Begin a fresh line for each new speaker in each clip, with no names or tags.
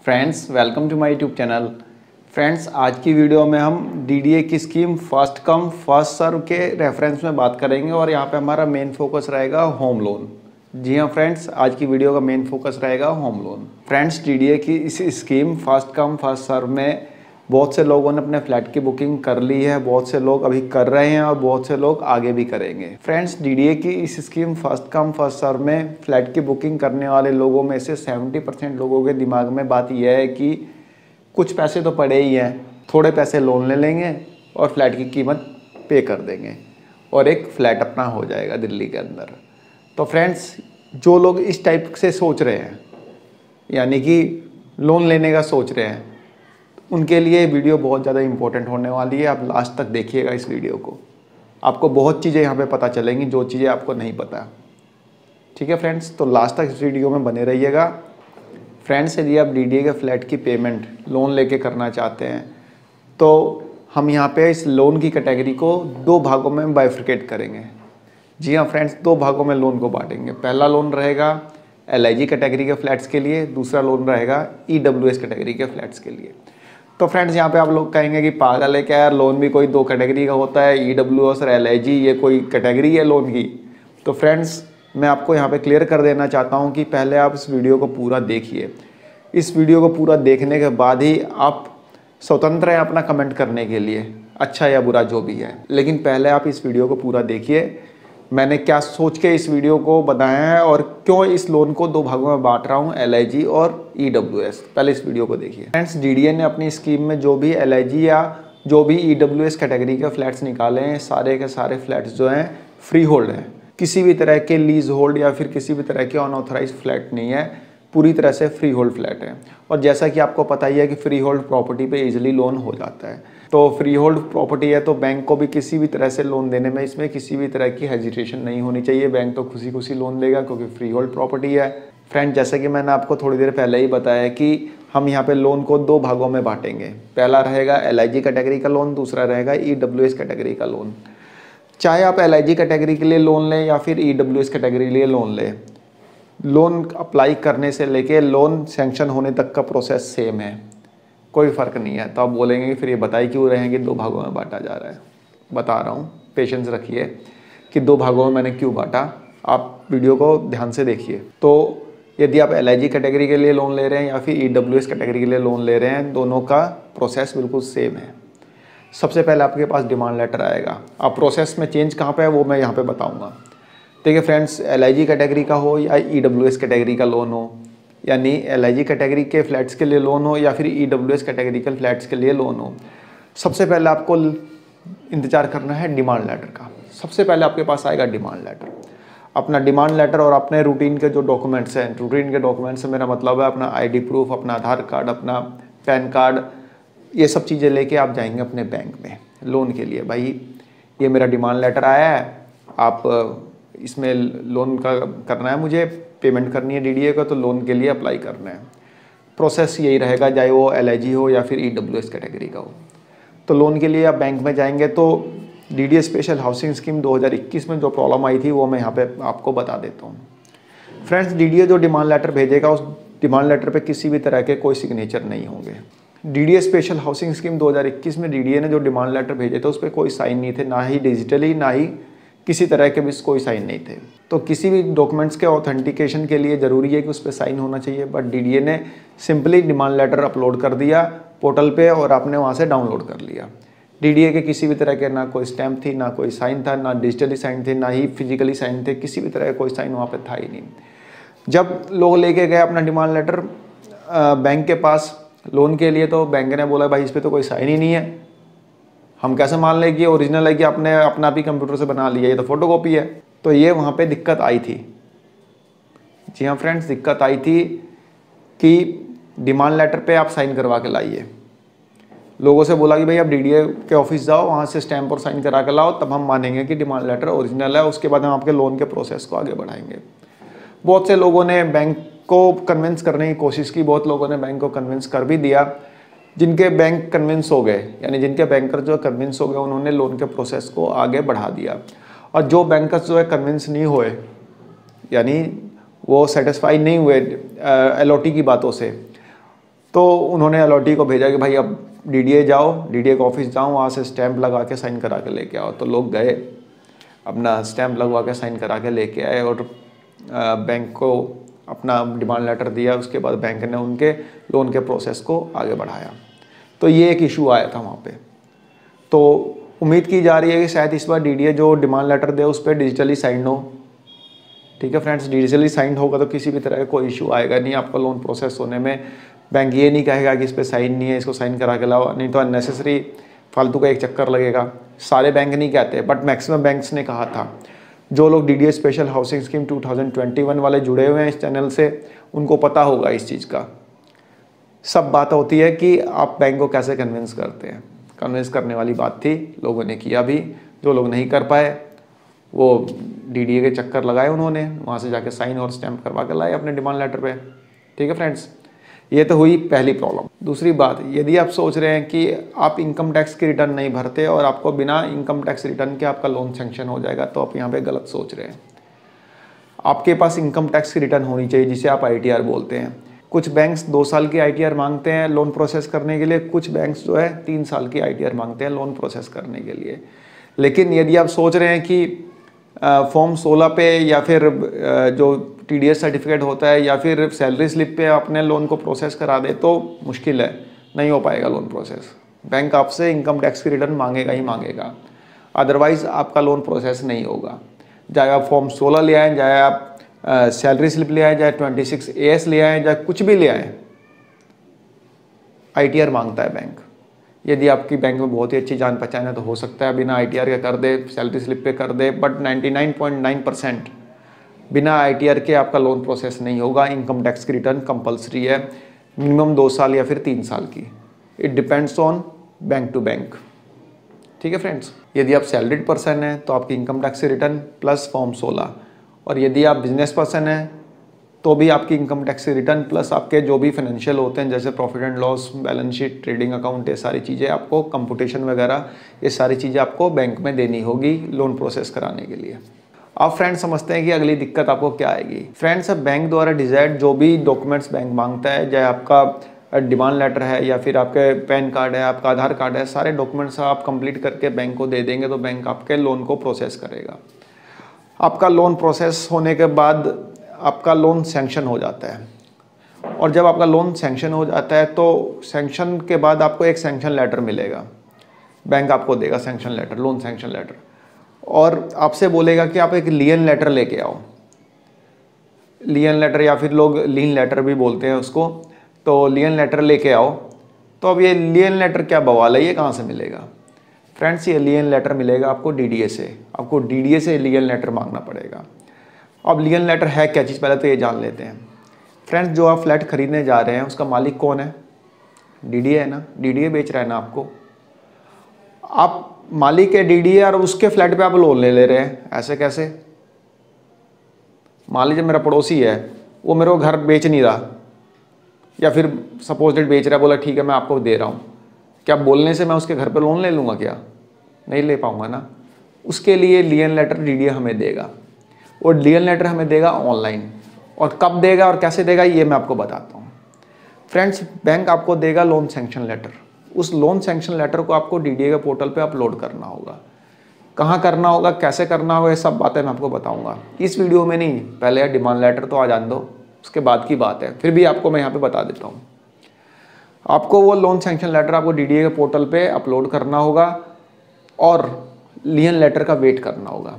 Friends welcome to my YouTube channel. Friends आज की video में हम डीडीए की scheme first come first serve के रेफरेंस में बात करेंगे और यहाँ पे हमारा मेन फोकस रहेगा होम लोन। जी हाँ फ्रेंड्स, आज की वीडियो का मेन फोकस रहेगा होम लोन। फ्रेंड्स डीडीए की इस scheme first come first serve में बहुत से लोगों ने अपने फ्लैट की बुकिंग कर ली है, बहुत से लोग अभी कर रहे हैं और बहुत से लोग आगे भी करेंगे। फ्रेंड्स डीडीए की इस scheme first come first serve में फ्लैट की बुकिंग करने वाले लोगों में से 70% लोगों के दिमाग में बात यह है कि कुछ पैसे तो पड़े ही हैं, थोड़े पैसे लोन ले लेंगे और फ्लैट की कीमत पे कर देंगे और एक फ्लैट अपना हो जाएगा दिल्ली के अंदर। तो फ्रेंड्स जो लोग इस टाइप से सोच रहे हैं, यानी कि लोन लेने का सोच रहे हैं, उनके लिए वीडियो बहुत ज़्यादा इंपॉर्टेंट होने वाली है। आप लास्ट तक देखिएगा इस वीडियो को, आपको बहुत चीज़ें यहाँ पे पता चलेंगी जो चीज़ें आपको नहीं पता। ठीक है फ्रेंड्स, तो लास्ट तक इस वीडियो में बने रहिएगा। फ्रेंड्स यदि आप डीडीए के फ्लैट की पेमेंट लोन लेके करना चाहते हैं तो हम यहाँ पे इस लोन की कैटेगरी को दो भागों में बाइफरकेट करेंगे। जी हाँ फ्रेंड्स, दो भागों में लोन को बांटेंगे। पहला लोन रहेगा LIG कैटेगरी के फ्लैट्स के लिए, दूसरा लोन रहेगा EWS कैटेगरी के फ्लैट्स के लिए। तो फ्रेंड्स यहाँ पे आप लोग कहेंगे कि पागल है क्या यार, लोन भी कोई दो कैटेगरी का होता है, EWS और LIG ये कोई कैटेगरी है लोन की। तो फ्रेंड्स मैं आपको यहाँ पे क्लियर कर देना चाहता हूँ कि पहले आप इस वीडियो को पूरा देखिए। इस वीडियो को पूरा देखने के बाद ही आप स्वतंत्र हैं अपना कमेंट करने के लिए, अच्छा या बुरा जो भी है, लेकिन पहले आप इस वीडियो को पूरा देखिए। मैंने क्या सोच के इस वीडियो को बनाया है और क्यों इस लोन को दो भागों में बांट रहा हूँ, LIG और EWS। पहले इस वीडियो को देखिए। फ्रेंड्स डीडीए ने अपनी स्कीम में जो भी LIG या जो भी EWS कैटेगरी के फ्लैट्स निकाले हैं, सारे के सारे फ्लैट्स जो हैं फ्री होल्ड हैं, किसी भी तरह के लीज होल्ड या फिर किसी भी तरह के अनऑथराइज फ्लैट नहीं है, पूरी तरह से फ्री होल्ड फ्लैट है। और जैसा कि आपको पता ही है कि फ्री होल्ड प्रॉपर्टी पे इजीली लोन हो जाता है। तो फ्री होल्ड प्रॉपर्टी है तो बैंक को भी किसी भी तरह से लोन देने में इसमें किसी भी तरह की हेजिटेशन नहीं होनी चाहिए। बैंक तो खुशी खुशी लोन देगा क्योंकि फ्री होल्ड प्रॉपर्टी है। फ्रेंड जैसा कि मैंने आपको थोड़ी देर पहले ही बताया कि हम यहाँ पे लोन को दो भागों में बांटेंगे। पहला रहेगा LIG कैटेगरी का लोन, दूसरा रहेगा EWS कैटेगरी का लोन। चाहे आप LIG कैटेगरी के लिए लोन लें या फिर EWS कैटेगरी के लिए लोन लें, लोन अप्लाई करने से लेके लोन सैंक्शन होने तक का प्रोसेस सेम है, कोई फ़र्क नहीं है। तो आप बोलेंगे कि फिर ये बताई क्यों रहे हैं कि दो भागों में बांटा जा रहा है। बता रहा हूँ, पेशेंस रखिए कि दो भागों में मैंने क्यों बांटा। आप वीडियो को ध्यान से देखिए। तो यदि आप LIG कैटेगरी के लिए लोन ले रहे हैं या फिर EWS कैटेगरी के लिए लोन ले रहे हैं, दोनों का प्रोसेस बिल्कुल सेम है। सबसे पहले आपके पास डिमांड लेटर आएगा। अब प्रोसेस में चेंज कहाँ पर है वो मैं यहाँ पर बताऊँगा। ठीक है फ्रेंड्स, LIG कैटेगरी का हो या EWS कैटेगरी का लोन हो, यानी LIG कैटेगरी के फ्लैट्स के लिए लोन हो या फिर EWS कैटेगरी के फ्लैट्स के लिए लोन हो, सबसे पहले आपको इंतजार करना है डिमांड लेटर का। सबसे पहले आपके पास आएगा डिमांड लेटर। अपना डिमांड लेटर और अपने रूटीन के जो डॉक्यूमेंट्स हैं, रूटीन के डॉक्यूमेंट्स से मेरा मतलब है अपना ID प्रूफ, अपना आधार कार्ड, अपना पैन कार्ड, ये सब चीज़ें लेके आप जाएंगे अपने बैंक में लोन के लिए। भाई ये मेरा डिमांड लेटर आया है, आप इसमें लोन का करना है, मुझे पेमेंट करनी है डीडीए का, तो लोन के लिए अप्लाई करना है। प्रोसेस यही रहेगा, चाहे वो LIG हो या फिर EWS कैटेगरी का हो। तो लोन के लिए आप बैंक में जाएंगे तो डीडीए स्पेशल हाउसिंग स्कीम 2021 में जो प्रॉब्लम आई थी वो मैं यहाँ पे आपको बता देता हूँ। फ्रेंड्स डीडीए जो डिमांड लेटर भेजेगा उस डिमांड लेटर पर किसी भी तरह के कोई सिग्नेचर नहीं होंगे। डीडीए स्पेशल हाउसिंग स्कीम 2021 में डीडीए ने जो डिमांड लेटर भेजे थे उस पर कोई साइन नहीं थे, ना ही डिजिटली ना ही किसी तरह के भी कोई साइन नहीं थे। तो किसी भी डॉक्यूमेंट्स के ऑथेंटिकेशन के लिए ज़रूरी है कि उस पर साइन होना चाहिए, बट डीडीए ने सिंपली डिमांड लेटर अपलोड कर दिया पोर्टल पे और आपने वहाँ से डाउनलोड कर लिया। डीडीए के किसी भी तरह के ना कोई स्टैम्प थी, ना कोई साइन था, ना डिजिटली साइन थे, ना ही फिजिकली साइन थे, किसी भी तरह का कोई साइन वहाँ पर था ही नहीं। जब लोग लेके गए अपना डिमांड लेटर बैंक के पास लोन के लिए, तो बैंक ने बोला भाई इस पर तो कोई साइन ही नहीं है, हम कैसे मान लें कि ओरिजिनल है कि आपने अपना भी कंप्यूटर से बना लिया, ये तो फोटोकॉपी है। तो ये वहाँ पे दिक्कत आई थी। जी हाँ फ्रेंड्स, दिक्कत आई थी कि डिमांड लेटर पे आप साइन करवा के लाइए। लोगों से बोला कि भाई आप डीडीए के ऑफिस जाओ, वहाँ से स्टैम्प और साइन करा के लाओ, तब हम मानेंगे कि डिमांड लेटर ओरिजिनल है, उसके बाद हम आपके लोन के प्रोसेस को आगे बढ़ाएंगे। बहुत से लोगों ने बैंक को कन्विंस करने की कोशिश की, बहुत लोगों ने बैंक को कन्विंस कर भी दिया। जिनके बैंक कन्विंस हो गए, यानी जिनके बैंकर जो कन्विंस हो गए, उन्होंने लोन के प्रोसेस को आगे बढ़ा दिया। और जो बैंकर्स जो है कन्विंस नहीं हुए, यानी वो सेटिस्फाई नहीं हुए LOT की बातों से, तो उन्होंने अलॉटी को भेजा कि भाई अब डीडीए जाओ, डीडीए के ऑफिस जाओ, वहाँ से स्टैंप लगा के साइन करा के लेके आओ। तो लोग गए, अपना स्टैंप लगवा के साइन करा के लेके आए और बैंक को अपना डिमांड लेटर दिया। उसके बाद बैंक ने उनके लोन के प्रोसेस को आगे बढ़ाया। तो ये एक इशू आया था वहाँ पे। तो उम्मीद की जा रही है कि शायद इस बार डीडीए जो डिमांड लेटर दे उस पर डिजिटली साइन हो। ठीक है फ्रेंड्स, डिजिटली साइन होगा तो किसी भी तरह का कोई इशू आएगा नहीं आपका लोन प्रोसेस होने में। बैंक ये नहीं कहेगा कि इस पर साइन नहीं है, इसको साइन करा के लाओ, नहीं तो अननेसेसरी फालतू का एक चक्कर लगेगा। सारे बैंक नहीं कहते, बट मैक्सिमम बैंक्स ने कहा था। जो लोग डीडीए स्पेशल हाउसिंग स्कीम 2021 वाले जुड़े हुए हैं इस चैनल से, उनको पता होगा इस चीज़ का। सब बात होती है कि आप बैंक को कैसे कन्विंस करते हैं। कन्विंस करने वाली बात थी, लोगों ने किया भी। जो लोग नहीं कर पाए वो डीडीए के चक्कर लगाए उन्होंने, वहाँ से जाके साइन और स्टैंप करवा के लाए अपने डिमांड लेटर पे। ठीक है फ्रेंड्स, ये तो हुई पहली प्रॉब्लम। दूसरी बात, यदि आप सोच रहे हैं कि आप इनकम टैक्स की रिटर्न नहीं भरते और आपको बिना इनकम टैक्स रिटर्न के आपका लोन सैंक्शन हो जाएगा, तो आप यहाँ पे गलत सोच रहे हैं। आपके पास इनकम टैक्स की रिटर्न होनी चाहिए, जिसे आप ITR बोलते हैं। कुछ बैंक्स 2 साल की ITR मांगते हैं लोन प्रोसेस करने के लिए, कुछ बैंक्स जो है 3 साल की ITR मांगते हैं लोन प्रोसेस करने के लिए। लेकिन यदि आप सोच रहे हैं कि फॉर्म 16 पे या फिर जो TDS सर्टिफिकेट होता है या फिर सैलरी स्लिप पे अपने लोन को प्रोसेस करा दे, तो मुश्किल है, नहीं हो पाएगा लोन प्रोसेस। बैंक आपसे इनकम टैक्स की रिटर्न मांगेगा ही मांगेगा, अदरवाइज आपका लोन प्रोसेस नहीं होगा। चाहे आप फॉर्म 16 ले आएँ, चाहे आप सैलरी स्लिप ले आए, चाहे 26 AS ले आए, चाहे कुछ भी ले आए, ITR मांगता है बैंक। यदि आपकी बैंक में बहुत ही अच्छी जान पहचान है तो हो सकता है बिना ITR के कर दे, सैलरी स्लिप पे कर दे, बट 99.9% बिना ITR के आपका लोन प्रोसेस नहीं होगा। इनकम टैक्स की रिटर्न कंपलसरी है, मिनिमम 2 साल या फिर 3 साल की। It depends on bank to bank. ठीक है फ्रेंड्स, यदि आप सैलरीड पर्सन हैं तो आपकी इनकम टैक्स की रिटर्न प्लस फॉर्म 16, और यदि आप बिजनेस पर्सन हैं तो भी आपकी इनकम टैक्स की रिटर्न प्लस आपके जो भी फाइनेंशियल होते हैं, जैसे profit and loss, balance sheet, trading account, ये सारी चीज़ें आपको, कंप्यूटेशन वगैरह, ये सारी चीज़ें आपको बैंक में देनी होगी लोन प्रोसेस कराने के लिए। अब फ्रेंड्स समझते हैं कि अगली दिक्कत आपको क्या आएगी। फ्रेंड्स, अब बैंक द्वारा डिजायर्ड जो भी डॉक्यूमेंट्स बैंक मांगता है, चाहे आपका डिमांड लेटर है या फिर आपके पैन कार्ड है, आपका आधार कार्ड है, सारे डॉक्यूमेंट्स आप कंप्लीट करके बैंक को दे देंगे तो बैंक आपके लोन को प्रोसेस करेगा। आपका लोन प्रोसेस होने के बाद आपका लोन सैंक्शन हो जाता है, और जब आपका लोन सैंक्शन हो जाता है तो सैंक्शन के बाद आपको एक सैंक्शन लेटर मिलेगा। बैंक आपको देगा sanction letter, loan sanction letter, और आपसे बोलेगा कि आप एक लियन लेटर लेके आओ। लियन लेटर या फिर लोग लीन लेटर भी बोलते हैं उसको, तो लियन लेटर लेके आओ। तो अब ये लियन लेटर क्या बवाल है, ये कहाँ से मिलेगा? फ्रेंड्स, ये लियन लेटर मिलेगा आपको DDA से। आपको DDA से लियन लेटर मांगना पड़ेगा। अब लियन लेटर है क्या चीज़, पहले तो ये जान लेते हैं। फ्रेंड्स, जो आप फ्लैट खरीदने जा रहे हैं उसका मालिक कौन है? DDA है ना, DDA बेच रहा है ना आपको। आप मालिक है DDA और उसके फ्लैट पे आप लोन ले रहे हैं, ऐसे कैसे? मान लीजिए मेरा पड़ोसी है, वो मेरे को घर बेच नहीं रहा, या फिर सपोज बेच रहा है, बोला ठीक है मैं आपको दे रहा हूँ, क्या बोलने से मैं उसके घर पे लोन ले लूँगा? क्या नहीं ले पाऊँगा ना। उसके लिए लियन लेटर DDA हमें देगा, और लियन लेटर हमें देगा ऑनलाइन। और कब देगा और कैसे देगा ये मैं आपको बताता हूँ। फ्रेंड्स, बैंक आपको देगा लोन सैंक्शन लेटर। उस लोन सैंक्शन लेटर को आपको DDA के पोर्टल पे अपलोड करना होगा। कहाँ करना होगा, कैसे करना होगा, ये सब बातें मैं आपको बताऊँगा इस वीडियो में नहीं। पहले यार डिमांड लेटर तो आ जान दो, उसके बाद की बात है, फिर भी आपको मैं यहाँ पर बता देता हूँ। आपको वो लोन सैंक्शन लेटर आपको DDA के पोर्टल पे अपलोड करना होगा और लियन लेटर का वेट करना होगा।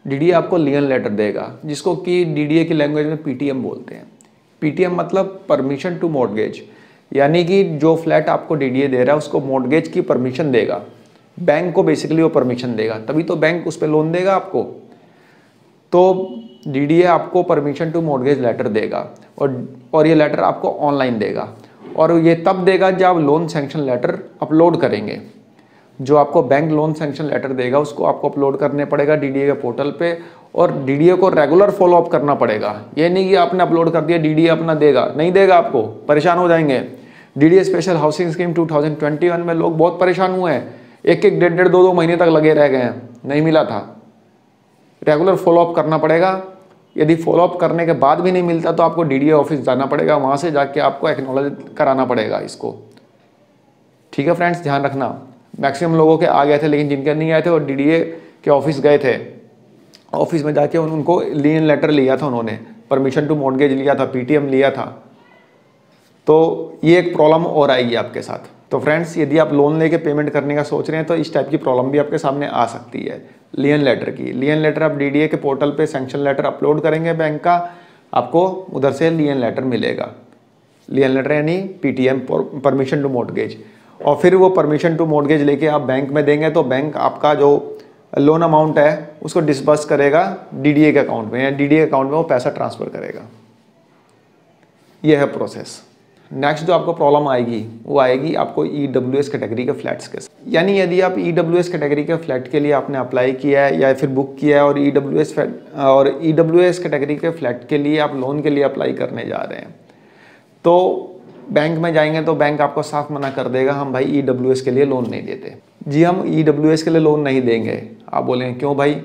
DDA आपको लियन लेटर देगा, जिसको कि DDA की लैंग्वेज में PTM बोलते हैं। PTM मतलब परमिशन टू मॉर्गेज, यानी कि जो फ्लैट आपको DDA दे रहा है उसको मॉर्गेज की परमिशन देगा। बैंक को बेसिकली वो परमिशन देगा, तभी तो बैंक उस पर लोन देगा आपको। तो DDA आपको परमिशन टू मॉर्गेज लेटर देगा, और ये लेटर आपको ऑनलाइन देगा, और ये तब देगा जब आप लोन सैंक्शन लेटर अपलोड करेंगे। जो आपको बैंक लोन सैंक्शन लेटर देगा उसको आपको अपलोड करने पड़ेगा DDA के पोर्टल पे, और DDA को रेगुलर फॉलोअप करना पड़ेगा। ये नहीं कि आपने अपलोड कर दिया DDA अपना देगा, नहीं देगा, आपको परेशान हो जाएंगे। DDA स्पेशल हाउसिंग स्कीम 2021 में लोग बहुत परेशान हुए हैं, 1-1, 1.5, 2-2 महीने तक लगे रह गए हैं, नहीं मिला था। रेगुलर फॉलोअप करना पड़ेगा, यदि फॉलोअप करने के बाद भी नहीं मिलता तो आपको डीडीए ऑफिस जाना पड़ेगा, वहाँ से जाके आपको एक्नॉलेज कराना पड़ेगा इसको। ठीक है फ्रेंड्स, ध्यान रखना। मैक्सिमम लोगों के आ गए थे, लेकिन जिनके नहीं आए थे वो डीडीए के ऑफिस गए थे। ऑफिस में जाके उनको लीन लेटर लिया था, उन्होंने परमिशन टू मॉर्गेज लिया था, पीटीएम लिया था। तो ये एक प्रॉब्लम और आएगी आपके साथ। तो फ्रेंड्स, यदि आप लोन लेके पेमेंट करने का सोच रहे हैं तो इस टाइप की प्रॉब्लम भी आपके सामने आ सकती है लियन लेटर की। लियन लेटर आप डीडीए के पोर्टल पे सैंक्शन लेटर अपलोड करेंगे बैंक का, आपको उधर से लियन लेटर मिलेगा। लियन लेटर यानी पीटीएम, परमिशन टू मॉर्गेज। और फिर वो परमिशन टू मॉर्गेज लेके आप बैंक में देंगे तो बैंक आपका जो लोन अमाउंट है उसको डिस्बर्स करेगा डीडीए के अकाउंट में, या डीडीए अकाउंट में वो पैसा ट्रांसफ़र करेगा। ये है प्रोसेस। नेक्स्ट जो आपको प्रॉब्लम आएगी वो आएगी आपको ईडब्ल्यूएस कैटेगरी के फ्लैट्स के साथ। यानी यदि आप ईडब्ल्यूएस कैटेगरी के फ्लैट के लिए आपने अप्लाई किया है या फिर बुक किया है और ईडब्ल्यूएस कैटेगरी के फ्लैट के लिए आप लोन के लिए अप्लाई करने जा रहे हैं, तो बैंक में जाएंगे तो बैंक आपको साफ मना कर देगा, हम भाई ईडब्ल्यूएस के लिए लोन नहीं देते। जी, हम ईडब्ल्यूएस के लिए लोन नहीं देंगे। आप बोलेंगे क्यों भाई,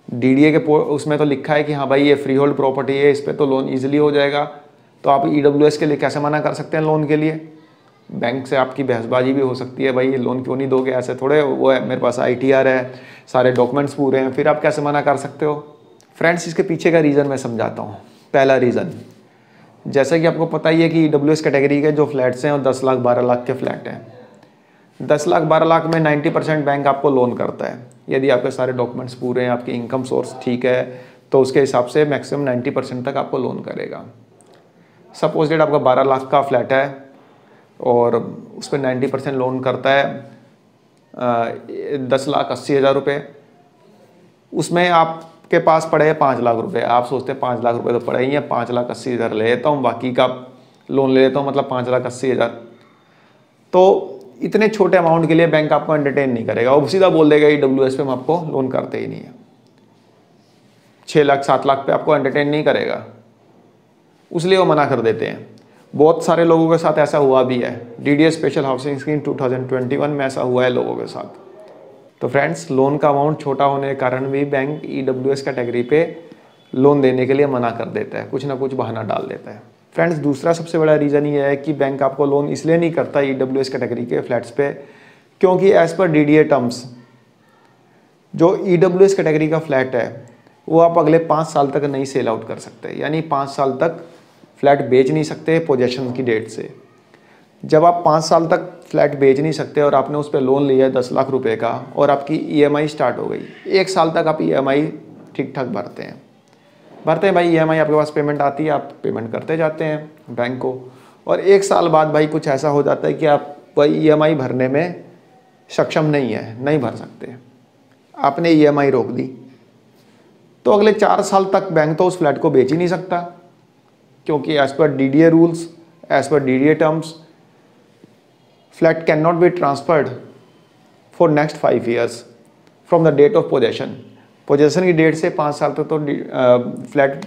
डीडीए के उसमें तो लिखा है कि हाँ भाई ये फ्री होल्ड प्रॉपर्टी है, इस पर तो लोन ईजिली हो जाएगा, तो आप ईडब्ल्यूएस के लिए कैसे मना कर सकते हैं लोन के लिए? बैंक से आपकी बहसबाजी भी हो सकती है, भाई ये लोन क्यों नहीं दोगे, ऐसे थोड़े वो है, मेरे पास आईटीआर है, सारे डॉक्यूमेंट्स पूरे हैं, फिर आप कैसे मना कर सकते हो? फ्रेंड्स, इसके पीछे का रीज़न मैं समझाता हूँ। पहला रीज़न, जैसा कि आपको पता ही है कि ईडब्ल्यूएस कैटेगरी के जो फ्लैट्स हैं वो 10 लाख 12 लाख के फ्लैट हैं। 10 लाख 12 लाख में 90% बैंक आपको लोन करता है। यदि आपके सारे डॉक्यूमेंट्स पूरे हैं, आपकी इनकम सोर्स ठीक है, तो उसके हिसाब से मैक्सिमम 90% तक आपको लोन करेगा। सपोज डेट आपका 12 लाख का फ्लैट है और उस पर 90% लोन करता है 10,80,000 रुपये। उसमें आपके पास पड़े 5 लाख रुपए, आप सोचते हैं 5 लाख रुपए तो पड़े ही हैं, 5,80,000 ले लेता हूँ, बाकी का लोन ले लेता हूँ, मतलब 5,80,000। तो इतने छोटे अमाउंट के लिए बैंक आपको एंटरटेन नहीं करेगा, वो सीधा बोल देगा ईडब्ल्यूएस पे हम आपको लोन करते ही नहीं है। 6 लाख 7 लाख पे आपको एंटरटेन नहीं करेगा, उसलिए वो मना कर देते हैं। बहुत सारे लोगों के साथ ऐसा हुआ भी है। डीडीए स्पेशल हाउसिंग स्कीम 2021 में ऐसा हुआ है लोगों के साथ। तो फ्रेंड्स, लोन का अमाउंट छोटा होने के कारण भी बैंक ईडब्ल्यूएस कैटेगरी पे लोन देने के लिए मना कर देता है, कुछ ना कुछ बहाना डाल देता है। फ्रेंड्स, दूसरा सबसे बड़ा रीज़न ये है कि बैंक आपको लोन इसलिए नहीं करता ईडब्ल्यूएस कैटेगरी के फ्लैट्स पे, क्योंकि एज़ पर डीडीए टर्म्स जो ईडब्ल्यूएस कैटेगरी का फ्लैट है वो आप अगले 5 साल तक नहीं सेल आउट कर सकते। यानी 5 साल तक फ्लैट बेच नहीं सकते पोजेशन की डेट से। जब आप 5 साल तक फ्लैट बेच नहीं सकते और आपने उस पर लोन लिया है 10 लाख रुपए का और आपकी ईएमआई स्टार्ट हो गई, 1 साल तक आप ईएमआई ठीक ठाक भरते हैं भाई, ईएमआई आपके पास पेमेंट आती है, आप पेमेंट करते जाते हैं बैंक को। और 1 साल बाद भाई कुछ ऐसा हो जाता है कि आप भाई ईएमआई भरने में सक्षम नहीं भर सकते, आपने ईएमआई रोक दी, तो अगले 4 साल तक बैंक तो उस फ्लैट को बेच ही नहीं सकता, क्योंकि as per DDA rules, as per DDA terms, flat can not be transferred for next 5 years from the date of possession. Possession की डेट से 5 साल तक तो फ्लैट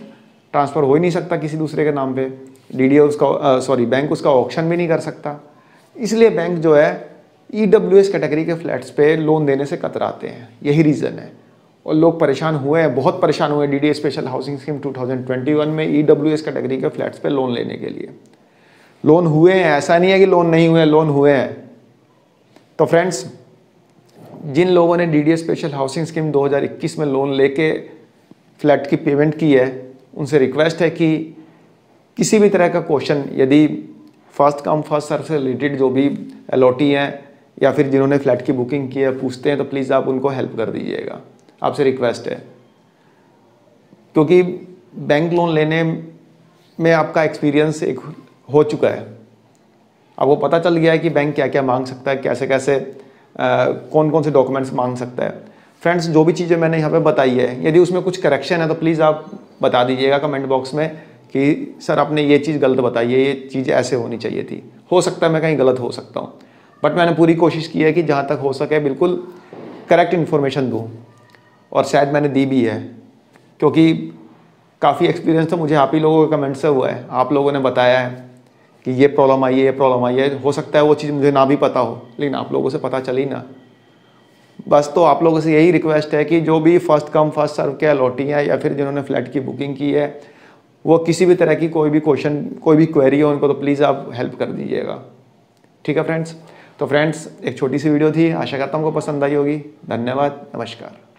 ट्रांसफ़र हो ही नहीं सकता किसी दूसरे के नाम पे। डीडीए उसका बैंक उसका ऑक्शन भी नहीं कर सकता। इसलिए बैंक जो है ईडब्ल्यूएस कैटेगरी के फ्लैट्स पे लोन देने से कतराते हैं, यही रीज़न है। और लोग परेशान हुए हैं, बहुत परेशान हुए डीडीए स्पेशल हाउसिंग स्कीम 2021 में ईडब्ल्यूएस कैटेगरी के फ्लैट्स पे लोन लेने के लिए। लोन हुए हैं, ऐसा नहीं है कि लोन नहीं हुए, लोन हुए हैं। तो फ्रेंड्स, जिन लोगों ने डीडीए स्पेशल हाउसिंग स्कीम 2021 में लोन लेके फ्लैट की पेमेंट की है, उनसे रिक्वेस्ट है कि किसी भी तरह का क्वेश्चन, यदि फर्स्ट कम फर्स्ट सर्व से रिलेटेड जो भी अलॉटी हैं या फिर जिन्होंने फ्लैट की बुकिंग की है पूछते हैं, तो प्लीज़ आप उनको हेल्प कर दीजिएगा, आपसे रिक्वेस्ट है। क्योंकि बैंक लोन लेने में आपका एक्सपीरियंस एक हो चुका है, आपको पता चल गया है कि बैंक क्या क्या मांग सकता है, कैसे कैसे कौन कौन से डॉक्यूमेंट्स मांग सकता है। फ्रेंड्स, जो भी चीज़ें मैंने यहाँ पे बताई है, यदि उसमें कुछ करेक्शन है तो प्लीज़ आप बता दीजिएगा कमेंट बॉक्स में कि सर आपने ये चीज़ गलत बताई है, ये चीज़ ऐसे होनी चाहिए थी। हो सकता है मैं कहीं गलत हो सकता हूँ, बट मैंने पूरी कोशिश की है कि जहाँ तक हो सके बिल्कुल करेक्ट इन्फॉर्मेशन दूँ, और शायद मैंने दी भी है, क्योंकि काफ़ी एक्सपीरियंस तो मुझे आप ही लोगों के कमेंट से हुआ है। आप लोगों ने बताया है कि ये प्रॉब्लम आई है, ये प्रॉब्लम आई है। हो सकता है वो चीज़ मुझे ना भी पता हो, लेकिन आप लोगों से पता चली ना। बस तो आप लोगों से यही रिक्वेस्ट है कि जो भी फर्स्ट कम फर्स्ट सर्व के अलॉटी हैं या फिर जिन्होंने फ्लैट की बुकिंग की है, वो किसी भी तरह की कोई भी क्वेश्चन, कोई भी क्वेरी हो उनको, तो प्लीज़ आप हेल्प कर दीजिएगा। ठीक है फ्रेंड्स। तो फ्रेंड्स, एक छोटी सी वीडियो थी, आशा करता हूँ आपको पसंद आई होगी। धन्यवाद, नमस्कार।